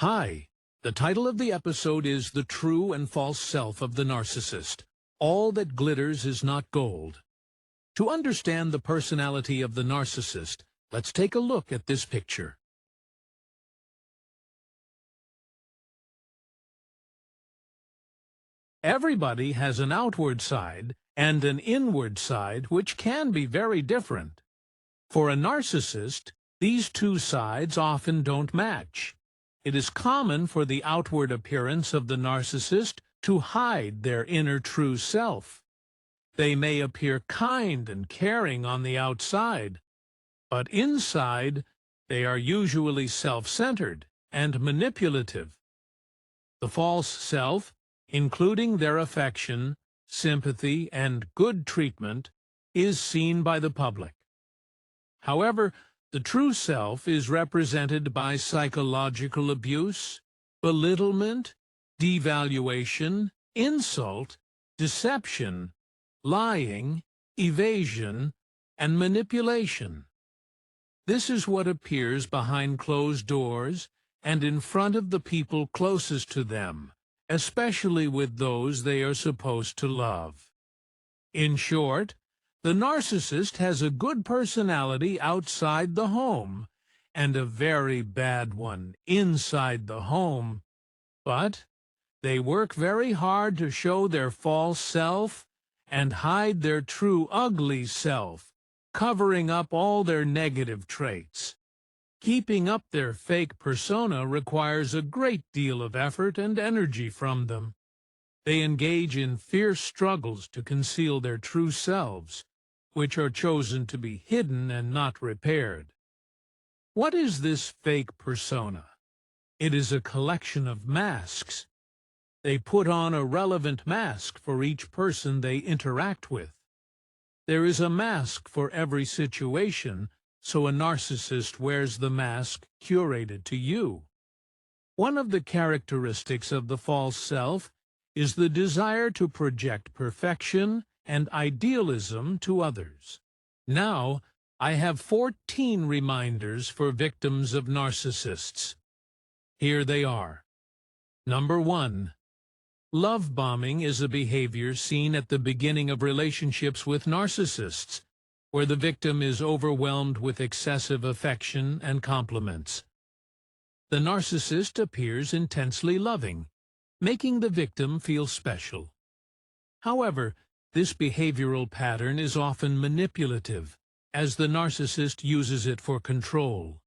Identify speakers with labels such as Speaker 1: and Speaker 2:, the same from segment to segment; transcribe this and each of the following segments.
Speaker 1: Hi, the title of the episode is The True and False Self of the Narcissist. All that glitters is not gold. To understand the personality of the narcissist, let's take a look at this picture. Everybody has an outward side and an inward side which can be very different. For a narcissist, these two sides often don't match. It is common for the outward appearance of the narcissist to hide their inner true self. They may appear kind and caring on the outside, but inside they are usually self-centered and manipulative. The false self, including their affection, sympathy, and good treatment, is seen by the public. However, the true self is represented by psychological abuse, belittlement, devaluation, insult, deception, lying, evasion, and manipulation. This is what appears behind closed doors and in front of the people closest to them, especially with those they are supposed to love. In short, the narcissist has a good personality outside the home and a very bad one inside the home. But they work very hard to show their false self and hide their true ugly self, covering up all their negative traits. Keeping up their fake persona requires a great deal of effort and energy from them. They engage in fierce struggles to conceal their true selves, which are chosen to be hidden and not repaired. What is this fake persona? It is a collection of masks. They put on a relevant mask for each person they interact with. There is a mask for every situation, so a narcissist wears the mask curated to you. One of the characteristics of the false self is the desire to project perfection and idealism to others. Now, I have 14 reminders for victims of narcissists. Here they are. Number 1. Love bombing is a behavior seen at the beginning of relationships with narcissists, where the victim is overwhelmed with excessive affection and compliments. The narcissist appears intensely loving, making the victim feel special. However, this behavioral pattern is often manipulative, as the narcissist uses it for control.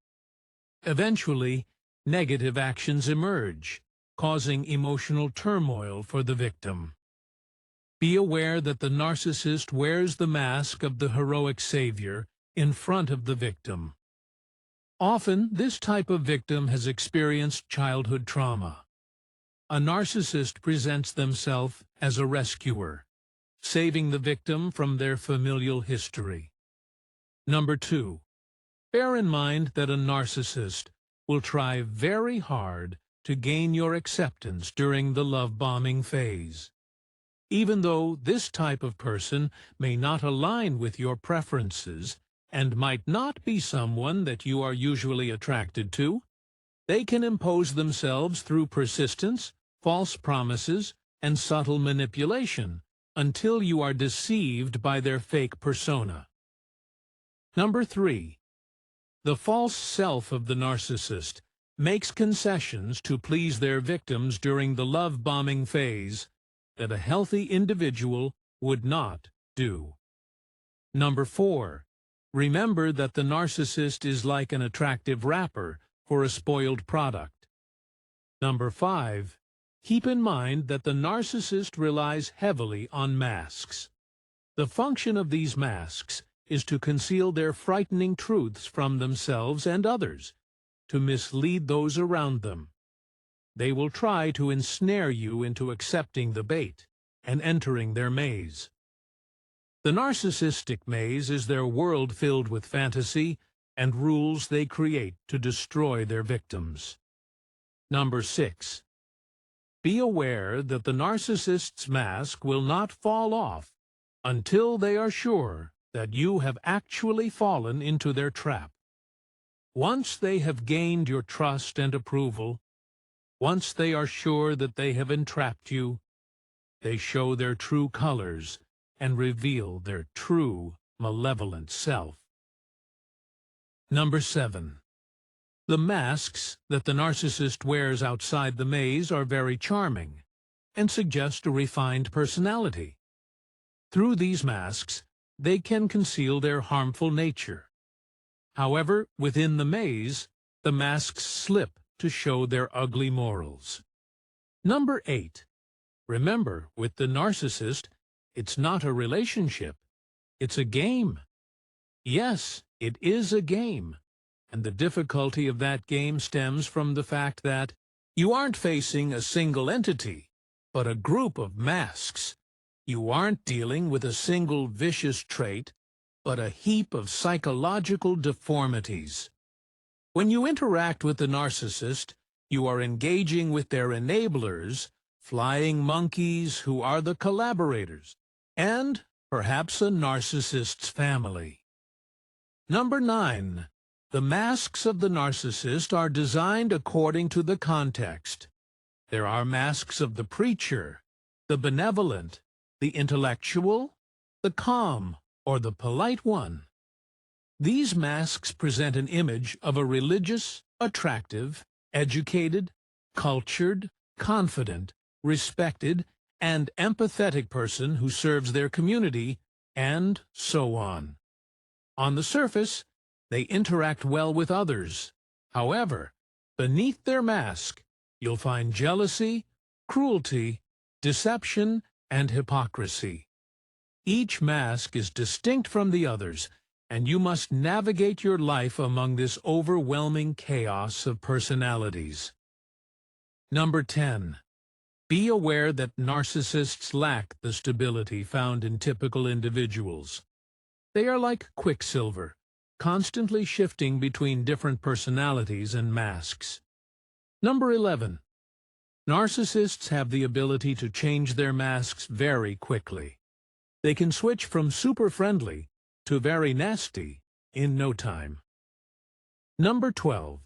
Speaker 1: Eventually, negative actions emerge, causing emotional turmoil for the victim. Be aware that the narcissist wears the mask of the heroic savior in front of the victim. Often, this type of victim has experienced childhood trauma. A narcissist presents themselves as a rescuer, saving the victim from their familial history. Number 2. Bear in mind that a narcissist will try very hard to gain your acceptance during the love-bombing phase. Even though this type of person may not align with your preferences and might not be someone that you are usually attracted to, they can impose themselves through persistence, false promises, and subtle manipulation until you are deceived by their fake persona. Number 3. The false self of the narcissist makes concessions to please their victims during the love-bombing phase that a healthy individual would not do. Number 4. Remember that the narcissist is like an attractive wrapper for a spoiled product. Number 5. Keep in mind that the narcissist relies heavily on masks. The function of these masks is to conceal their frightening truths from themselves and others, to mislead those around them. They will try to ensnare you into accepting the bait and entering their maze. The narcissistic maze is their world filled with fantasy and rules they create to destroy their victims. Number 6. Be aware that the narcissist's mask will not fall off until they are sure that you have actually fallen into their trap. Once they have gained your trust and approval, Once they are sure that they have entrapped you, they show their true colors and reveal their true malevolent self. Number 7. The masks that the narcissist wears outside the maze are very charming and suggest a refined personality. Through these masks, they can conceal their harmful nature. However, within the maze, the masks slip to show their ugly morals. Number 8. Remember, with the narcissist, it's not a relationship. It's a game. Yes, it is a game. And the difficulty of that game stems from the fact that you aren't facing a single entity, but a group of masks. You aren't dealing with a single vicious trait, but a heap of psychological deformities. When you interact with the narcissist, you are engaging with their enablers, flying monkeys who are the collaborators, and perhaps a narcissist's family. Number 9. The masks of the narcissist are designed according to the context. There are masks of the preacher, the benevolent, the intellectual, the calm, or the polite one. These masks present an image of a religious, attractive, educated, cultured, confident, respected, and empathetic person who serves their community, and so on. On the surface, they interact well with others. However, beneath their mask, you'll find jealousy, cruelty, deception, and hypocrisy. Each mask is distinct from the others, and you must navigate your life among this overwhelming chaos of personalities. Number 10. Be aware that narcissists lack the stability found in typical individuals. They are like quicksilver, constantly shifting between different personalities and masks. Number 11. Narcissists have the ability to change their masks very quickly. They can switch from super friendly to very nasty in no time. Number 12.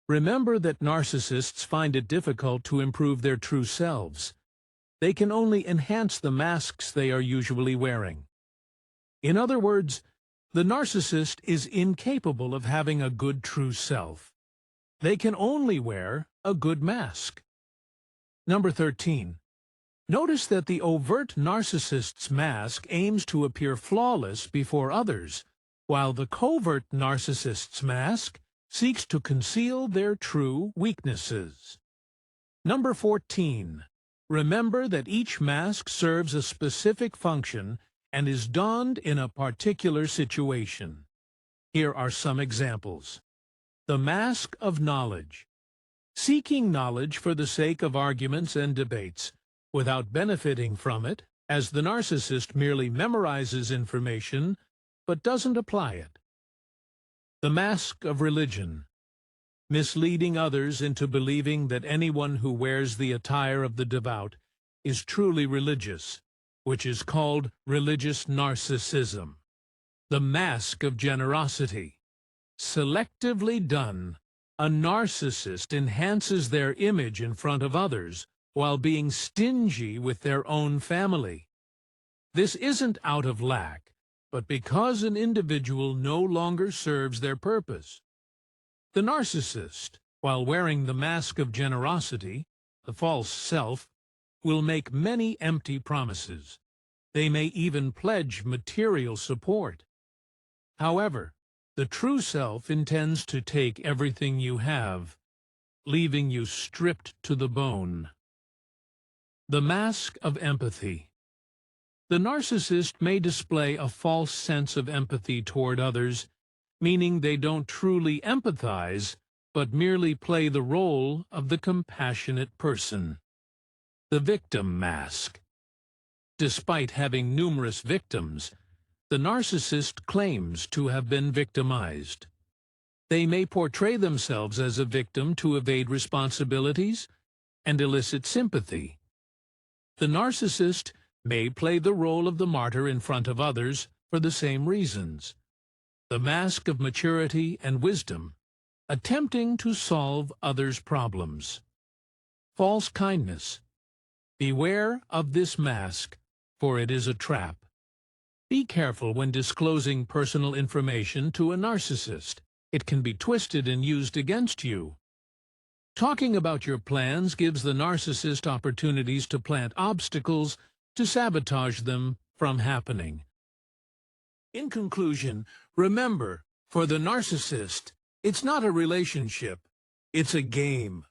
Speaker 1: Remember that narcissists find it difficult to improve their true selves. They can only enhance the masks they are usually wearing. In other words, the narcissist is incapable of having a good true self. They can only wear a good mask. Number 13. Notice that the overt narcissist's mask aims to appear flawless before others, while the covert narcissist's mask seeks to conceal their true weaknesses. Number 14. Remember that each mask serves a specific function and is donned in a particular situation. Here are some examples. The mask of knowledge. Seeking knowledge for the sake of arguments and debates, without benefiting from it, as the narcissist merely memorizes information but doesn't apply it. The mask of religion. Misleading others into believing that anyone who wears the attire of the devout is truly religious, which is called religious narcissism. The mask of generosity. Selectively done, a narcissist enhances their image in front of others while being stingy with their own family. This isn't out of lack, but because an individual no longer serves their purpose. The narcissist, while wearing the mask of generosity, the false self, will make many empty promises. They may even pledge material support. However, the true self intends to take everything you have, leaving you stripped to the bone. The mask of empathy. The narcissist may display a false sense of empathy toward others, meaning they don't truly empathize, but merely play the role of the compassionate person. The victim mask. Despite having numerous victims, the narcissist claims to have been victimized. They may portray themselves as a victim to evade responsibilities and elicit sympathy. The narcissist may play the role of the martyr in front of others for the same reasons. The mask of maturity and wisdom, attempting to solve others' problems. False kindness. Beware of this mask, for it is a trap. Be careful when disclosing personal information to a narcissist. It can be twisted and used against you. Talking about your plans gives the narcissist opportunities to plant obstacles to sabotage them from happening. In conclusion, remember, for the narcissist, it's not a relationship, it's a game.